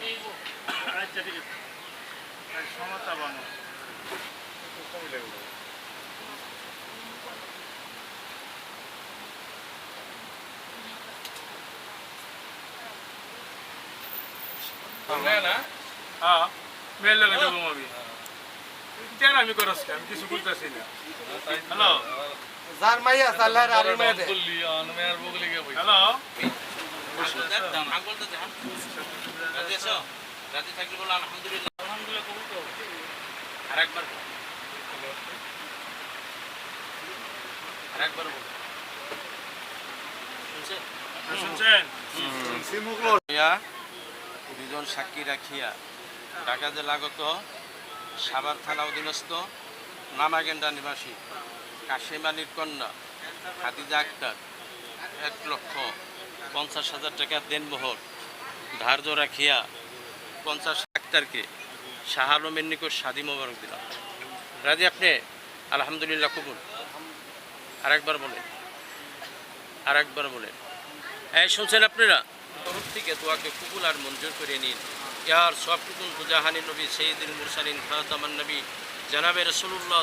আচ্ছা ঠিক আছে সমতা বানো না হ্যাঁ মেল লাগে দেবো আমি কেন আমি করস আমি কিছু বুঝতেছি না হ্যালো যার মাইয়া আল্লাহর আলিম মাইয়া দে হ্যালো রাতে থাকলে বলো আলহামদুলিল্লাহ। আলহামদুলিল্লাহ কবুল তো আরেকবার বলো শুনছেন দুজন সাক্ষী রাখিয়া ঢাকা জেলাগত সাভার থানা অধীনস্থ নামাগেন্ডা নিবাসী কাশিম আলীর কন্যা খাদিজা আক্তার 1,50,000 টাকা দেনমোহর ধার্য রাখিয়া 50 আক্তারকে শাহ আলমের নিকট শাদী মোবারক দিলাম। রাজি আপনি? আলহামদুলিল্লাহ কবুল। আরেকবার বলেন। এই শুনছেন আপনারা? তরফ থেকে দোয়াকে কবুল আর মঞ্জুর করে নিন। ইয়ার সবটুকুন দুজাহানি নবী সৈয়দুল মুরসালিন খাতামান নবী জনাবে রাসূলুল্লাহ